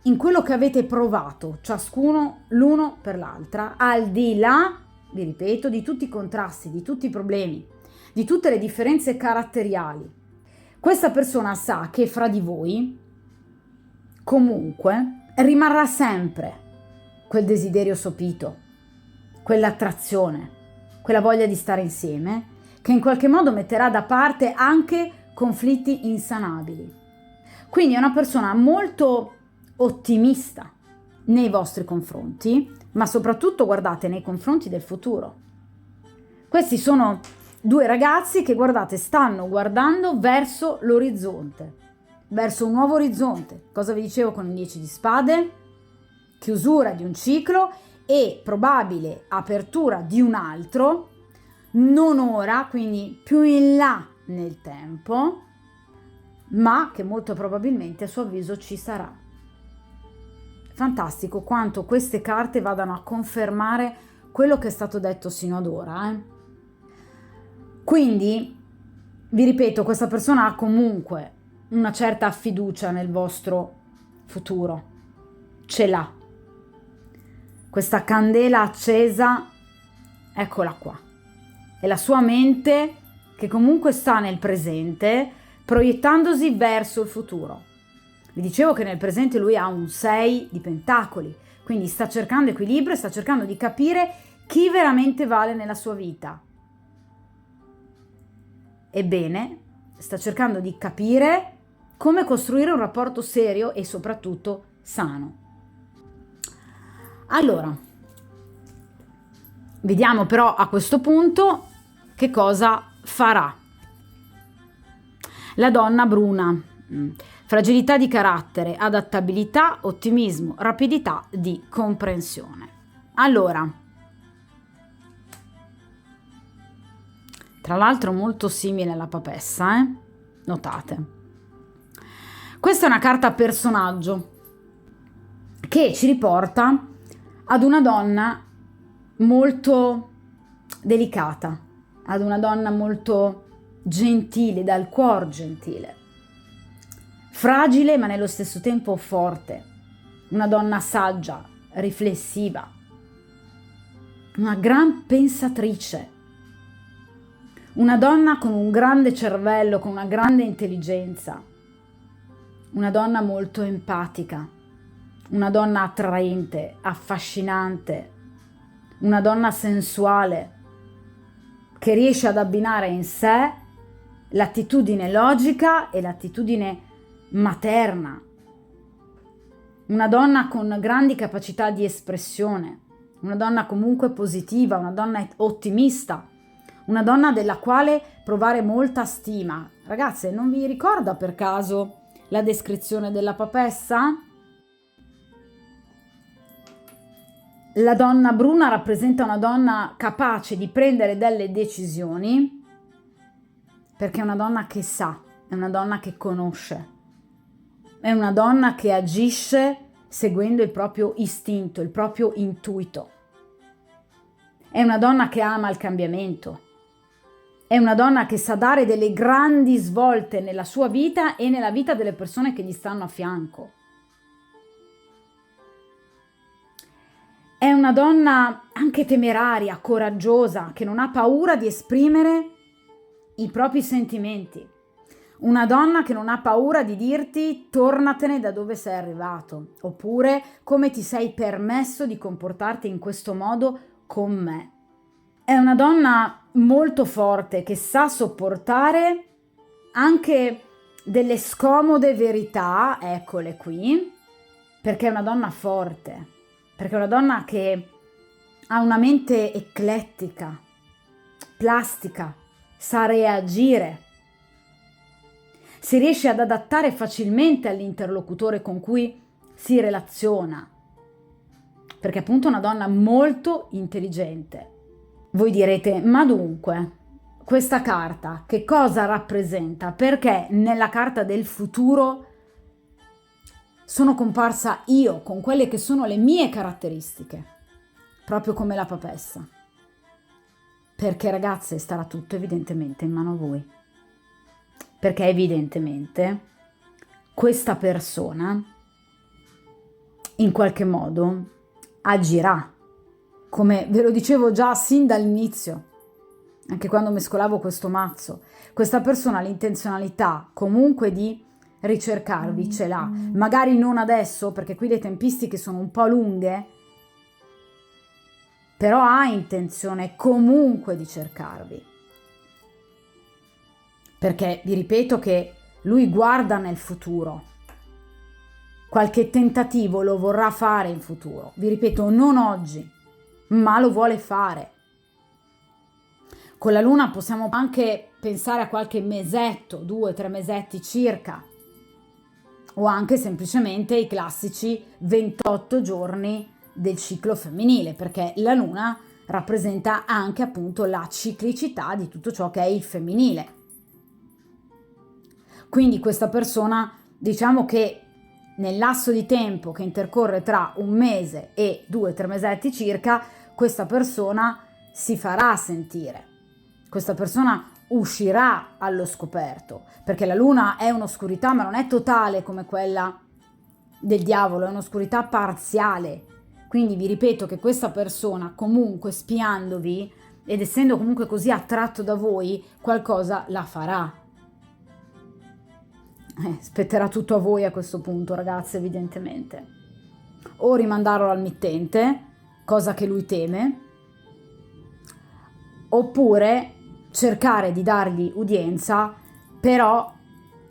in quello che avete provato, ciascuno l'uno per l'altra, al di là, vi ripeto, di tutti i contrasti, di tutti i problemi, di tutte le differenze caratteriali. Questa persona sa che fra di voi comunque rimarrà sempre quel desiderio sopito, quell'attrazione, quella voglia di stare insieme, che in qualche modo metterà da parte anche conflitti insanabili. Quindi è una persona molto ottimista nei vostri confronti, ma soprattutto, guardate, nei confronti del futuro. Questi sono due ragazzi che, guardate, stanno guardando verso l'orizzonte, verso un nuovo orizzonte. Cosa vi dicevo con il 10 di spade? Chiusura di un ciclo e probabile apertura di un altro, non ora, quindi più in là nel tempo, ma che molto probabilmente a suo avviso ci sarà. Fantastico quanto queste carte vadano a confermare quello che è stato detto sino ad ora. Quindi, vi ripeto, questa persona ha comunque una certa fiducia nel vostro futuro, ce l'ha. Questa candela accesa, eccola qua. È la sua mente che comunque sta nel presente, proiettandosi verso il futuro. Vi dicevo che nel presente lui ha un 6 di pentacoli, quindi sta cercando equilibrio, sta cercando di capire chi veramente vale nella sua vita. Ebbene, sta cercando di capire come costruire un rapporto serio e soprattutto sano. Allora, vediamo però a questo punto che cosa farà. La donna bruna, fragilità di carattere, adattabilità, ottimismo, rapidità di comprensione. Allora, tra l'altro molto simile alla papessa, notate. Questa è una carta personaggio che ci riporta ad una donna molto delicata, ad una donna molto gentile, dal cuor gentile, fragile ma nello stesso tempo forte, una donna saggia, riflessiva, una gran pensatrice, una donna con un grande cervello, con una grande intelligenza, una donna molto empatica, una donna attraente, affascinante, una donna sensuale che riesce ad abbinare in sé l'attitudine logica e l'attitudine materna, una donna con grandi capacità di espressione, una donna comunque positiva, una donna ottimista, una donna della quale provare molta stima. Ragazze, non vi ricorda per caso la descrizione della papessa? La donna bruna rappresenta una donna capace di prendere delle decisioni, perché è una donna che sa, è una donna che conosce, è una donna che agisce seguendo il proprio istinto, il proprio intuito. È una donna che ama il cambiamento. È una donna che sa dare delle grandi svolte nella sua vita e nella vita delle persone che gli stanno a fianco. È una donna anche temeraria, coraggiosa, che non ha paura di esprimere i propri sentimenti. Una donna che non ha paura di dirti tornatene da dove sei arrivato, oppure come ti sei permesso di comportarti in questo modo con me. È una donna molto forte che sa sopportare anche delle scomode verità, eccole qui, perché è una donna forte, perché è una donna che ha una mente eclettica, plastica, sa reagire, si riesce ad adattare facilmente all'interlocutore con cui si relaziona, perché appunto è una donna molto intelligente. Voi direte, ma dunque, questa carta che cosa rappresenta? Perché nella carta del futuro sono comparsa io con quelle che sono le mie caratteristiche, proprio come la papessa. Perché ragazze starà tutto evidentemente in mano a voi. Perché evidentemente questa persona in qualche modo agirà, come ve lo dicevo già sin dall'inizio, anche quando mescolavo questo mazzo. Questa persona ha l'intenzionalità comunque di ricercarvi, ce l'ha, magari non adesso perché qui le tempistiche sono un po' lunghe, però ha intenzione comunque di cercarvi, perché vi ripeto che lui guarda nel futuro, qualche tentativo lo vorrà fare in futuro, vi ripeto non oggi, ma lo vuole fare. Con la luna possiamo anche pensare a qualche mesetto, 2-3 mesetti circa, o anche semplicemente i classici 28 giorni del ciclo femminile, perché la luna rappresenta anche appunto la ciclicità di tutto ciò che è il femminile. Quindi questa persona, diciamo che nel lasso di tempo che intercorre tra un mese e 2-3 mesetti circa, questa persona si farà sentire, questa persona uscirà allo scoperto, perché la luna è un'oscurità ma non è totale come quella del diavolo, è un'oscurità parziale. Quindi vi ripeto che questa persona comunque spiandovi ed essendo comunque così attratto da voi, qualcosa la farà. Spetterà tutto a voi a questo punto, ragazze, evidentemente. O rimandarlo al mittente, cosa che lui teme, oppure cercare di dargli udienza, però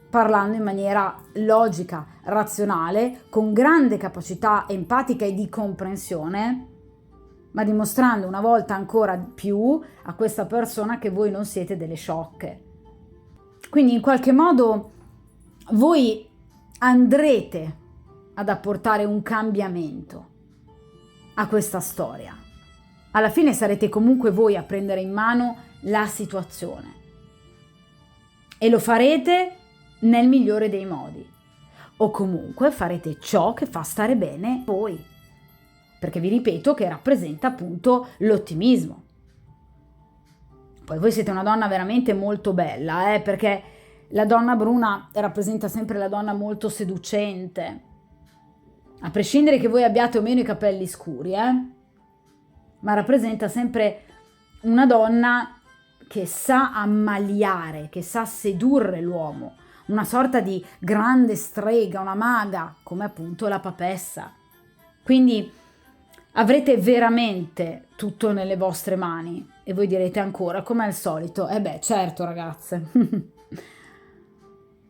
parlando in maniera logica, razionale, con grande capacità empatica e di comprensione, ma dimostrando una volta ancora più a questa persona che voi non siete delle sciocche. Quindi in qualche modo voi andrete ad apportare un cambiamento a questa storia. Alla fine sarete comunque voi a prendere in mano la situazione e lo farete nel migliore dei modi, o comunque farete ciò che fa stare bene voi, perché vi ripeto che rappresenta appunto l'ottimismo. Poi voi siete una donna veramente molto bella, perché la donna bruna rappresenta sempre la donna molto seducente, a prescindere che voi abbiate o meno i capelli scuri, ma rappresenta sempre una donna che sa ammaliare, che sa sedurre l'uomo, una sorta di grande strega, una maga, come appunto la papessa. Quindi avrete veramente tutto nelle vostre mani. E voi direte ancora, come al solito, certo ragazze.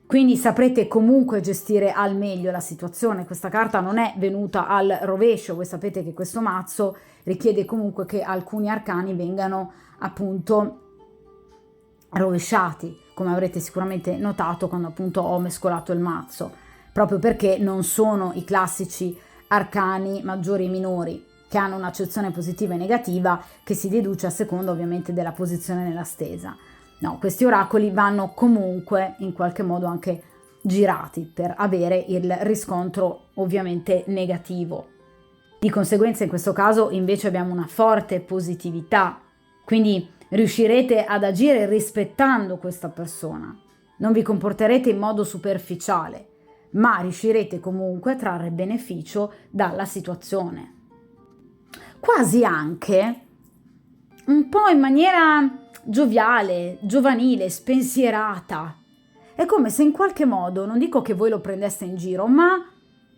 Quindi saprete comunque gestire al meglio la situazione. Questa carta non è venuta al rovescio, voi sapete che questo mazzo richiede comunque che alcuni arcani vengano appunto rovesciati, come avrete sicuramente notato quando appunto ho mescolato il mazzo, proprio perché non sono i classici arcani maggiori e minori, che hanno un'accezione positiva e negativa che si deduce a seconda ovviamente della posizione nella stesa. No, questi oracoli vanno comunque in qualche modo anche girati per avere il riscontro ovviamente negativo. Di conseguenza in questo caso invece abbiamo una forte positività, quindi riuscirete ad agire rispettando questa persona. Non vi comporterete in modo superficiale, ma riuscirete comunque a trarre beneficio dalla situazione. Quasi anche un po' in maniera gioviale, giovanile, spensierata. È come se in qualche modo, non dico che voi lo prendeste in giro, ma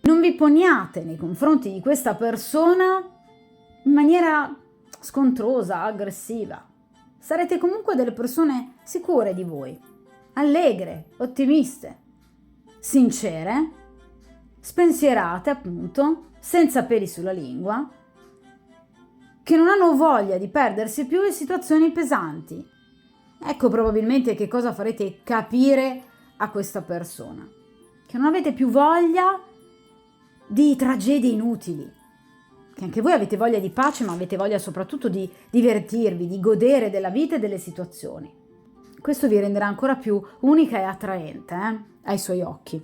non vi poniate nei confronti di questa persona in maniera scontrosa, aggressiva. Sarete comunque delle persone sicure di voi, allegre, ottimiste, sincere, spensierate appunto, senza peli sulla lingua, che non hanno voglia di perdersi più in situazioni pesanti. Ecco probabilmente che cosa farete capire a questa persona, che non avete più voglia di tragedie inutili, che anche voi avete voglia di pace, ma avete voglia soprattutto di divertirvi, di godere della vita e delle situazioni. Questo vi renderà ancora più unica e attraente ai suoi occhi.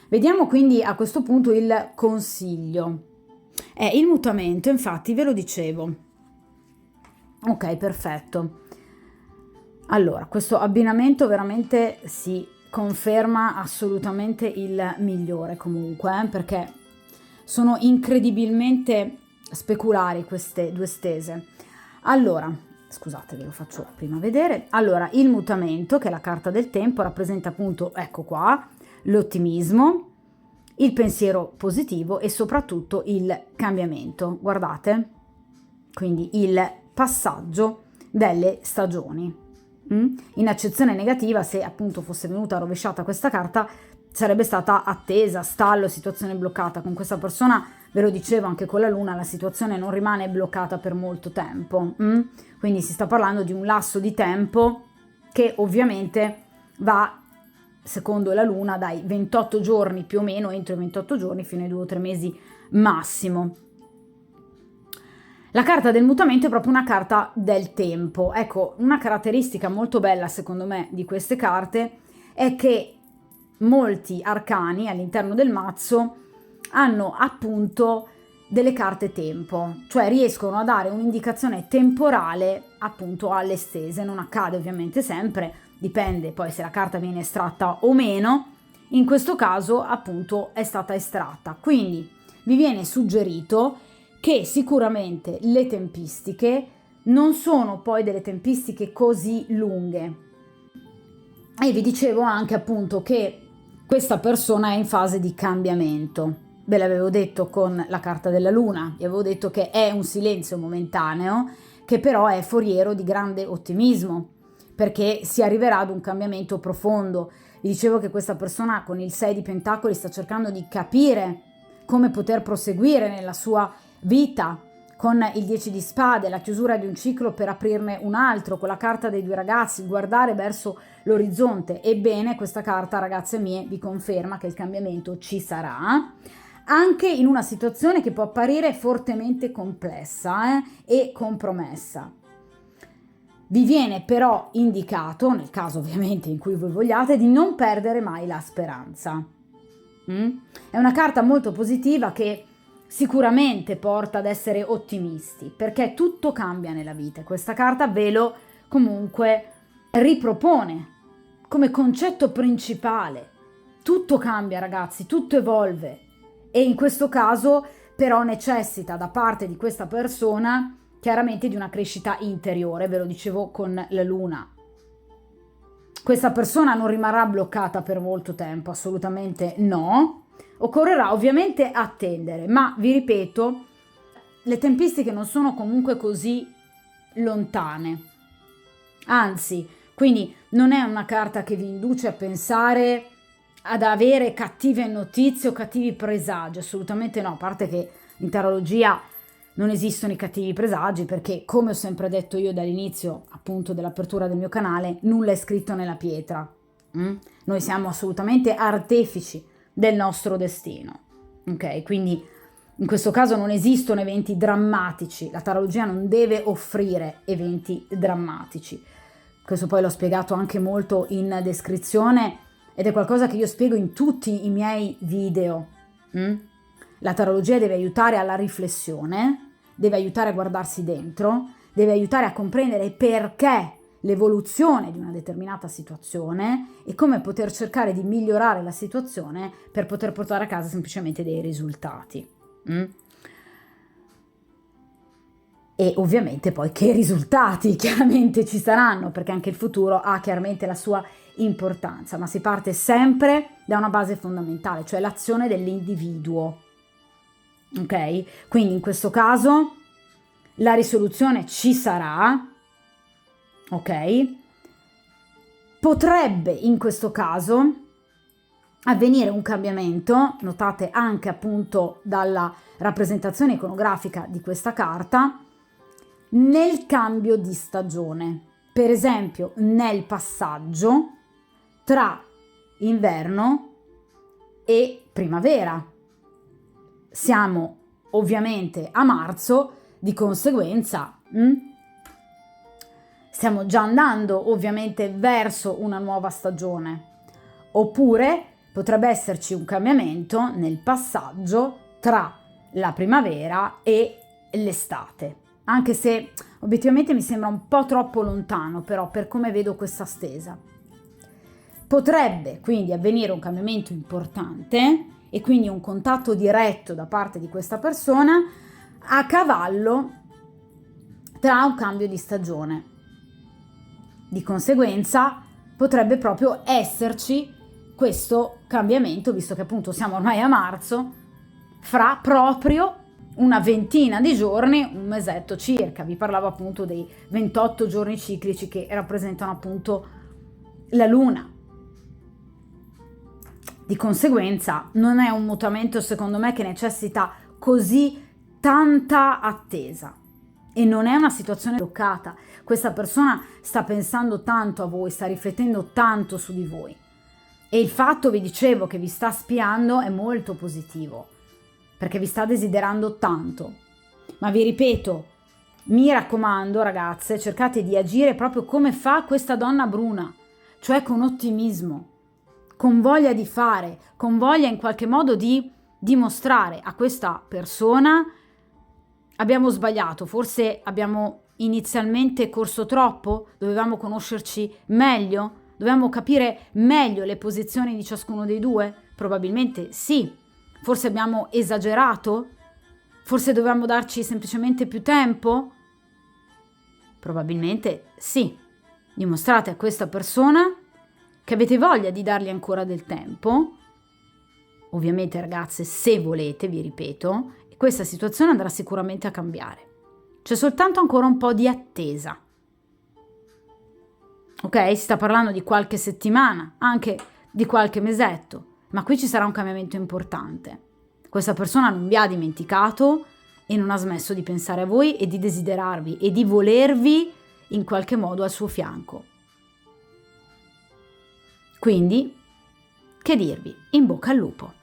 Vediamo quindi a questo punto il consiglio. Il mutamento, infatti, ve lo dicevo. Ok, perfetto. Allora, questo abbinamento veramente si conferma assolutamente il migliore comunque, perché sono incredibilmente speculari queste due stese. Allora, scusate, ve lo faccio prima vedere. Allora, il mutamento, che è la carta del tempo, rappresenta appunto, ecco qua, l'ottimismo, il pensiero positivo e soprattutto il cambiamento. Guardate, quindi il passaggio delle stagioni. In accezione negativa, se appunto fosse venuta rovesciata questa carta, sarebbe stata attesa, stallo, situazione bloccata. Con questa persona, ve lo dicevo anche con la luna, la situazione non rimane bloccata per molto tempo. Quindi si sta parlando di un lasso di tempo che ovviamente va, secondo la luna, dai 28 giorni più o meno, entro i 28 giorni, fino ai 2 o 3 mesi massimo. La carta del mutamento è proprio una carta del tempo. Ecco, una caratteristica molto bella secondo me di queste carte è che molti arcani all'interno del mazzo hanno appunto delle carte tempo, cioè riescono a dare un'indicazione temporale appunto alle stese. Non accade ovviamente sempre, dipende poi se la carta viene estratta o meno. In questo caso appunto è stata estratta, quindi vi viene suggerito che sicuramente le tempistiche non sono poi delle tempistiche così lunghe. E vi dicevo anche appunto che questa persona è in fase di cambiamento. Ve l'avevo detto con la carta della luna, vi avevo detto che è un silenzio momentaneo, che però è foriero di grande ottimismo, perché si arriverà ad un cambiamento profondo. Vi dicevo che questa persona con il 6 di pentacoli sta cercando di capire come poter proseguire nella sua vita, con il 10 di spade, la chiusura di un ciclo per aprirne un altro, con la carta dei 2 ragazzi, guardare verso l'orizzonte. Ebbene, questa carta, ragazze mie, vi conferma che il cambiamento ci sarà, anche in una situazione che può apparire fortemente complessa e compromessa. Vi viene però indicato, nel caso ovviamente in cui voi vogliate, di non perdere mai la speranza. È una carta molto positiva che sicuramente porta ad essere ottimisti, perché tutto cambia nella vita. Questa carta ve lo comunque ripropone come concetto principale. Tutto cambia, ragazzi, tutto evolve E in questo caso però necessita da parte di questa persona chiaramente di una crescita interiore, ve lo dicevo con la luna. Questa persona non rimarrà bloccata per molto tempo, assolutamente no. Occorrerà ovviamente attendere, ma vi ripeto, le tempistiche non sono comunque così lontane. Anzi, quindi non è una carta che vi induce a pensare ad avere cattive notizie o cattivi presagi, assolutamente no, a parte che in tarologia non esistono i cattivi presagi perché, come ho sempre detto io dall'inizio appunto dell'apertura del mio canale, nulla è scritto nella pietra. Noi siamo assolutamente artefici del nostro destino, ok? Quindi in questo caso non esistono eventi drammatici, la tarologia non deve offrire eventi drammatici. Questo poi l'ho spiegato anche molto in descrizione ed è qualcosa che io spiego in tutti i miei video. La tarologia deve aiutare alla riflessione, deve aiutare a guardarsi dentro, deve aiutare a comprendere perché l'evoluzione di una determinata situazione e come poter cercare di migliorare la situazione per poter portare a casa semplicemente dei risultati. E ovviamente poi che risultati chiaramente ci saranno, perché anche il futuro ha chiaramente la sua importanza, ma si parte sempre da una base fondamentale, cioè l'azione dell'individuo. Ok? Quindi in questo caso la risoluzione ci sarà, ok? Potrebbe in questo caso avvenire un cambiamento, notate anche appunto dalla rappresentazione iconografica di questa carta, nel cambio di stagione, per esempio nel passaggio tra inverno e primavera. Siamo ovviamente a marzo, di conseguenza stiamo già andando ovviamente verso una nuova stagione, oppure potrebbe esserci un cambiamento nel passaggio tra la primavera e l'estate, anche se obiettivamente mi sembra un po' troppo lontano però per come vedo questa stesa. Potrebbe quindi avvenire un cambiamento importante e quindi un contatto diretto da parte di questa persona a cavallo tra un cambio di stagione. Di conseguenza potrebbe proprio esserci questo cambiamento, visto che appunto siamo ormai a marzo, fra proprio una ventina di giorni, un mesetto circa. Vi parlavo appunto dei 28 giorni ciclici che rappresentano appunto la luna. Di conseguenza non è un mutamento secondo me che necessita così tanta attesa e non è una situazione bloccata. Questa persona sta pensando tanto a voi, sta riflettendo tanto su di voi e il fatto, vi dicevo, che vi sta spiando è molto positivo perché vi sta desiderando tanto. Ma vi ripeto, mi raccomando ragazze, cercate di agire proprio come fa questa donna bruna, cioè con ottimismo, con voglia di fare, con voglia in qualche modo di dimostrare a questa persona: abbiamo sbagliato, forse abbiamo inizialmente corso troppo, dovevamo conoscerci meglio, dovevamo capire meglio le posizioni di ciascuno dei due? Probabilmente sì. Forse abbiamo esagerato? Forse dovevamo darci semplicemente più tempo? Probabilmente sì. Dimostrate a questa persona che avete voglia di dargli ancora del tempo. Ovviamente ragazze, se volete, vi ripeto, questa situazione andrà sicuramente a cambiare. C'è soltanto ancora un po' di attesa. Ok? Si sta parlando di qualche settimana, anche di qualche mesetto, ma qui ci sarà un cambiamento importante. Questa persona non vi ha dimenticato e non ha smesso di pensare a voi e di desiderarvi e di volervi in qualche modo al suo fianco. Quindi, che dirvi? In bocca al lupo!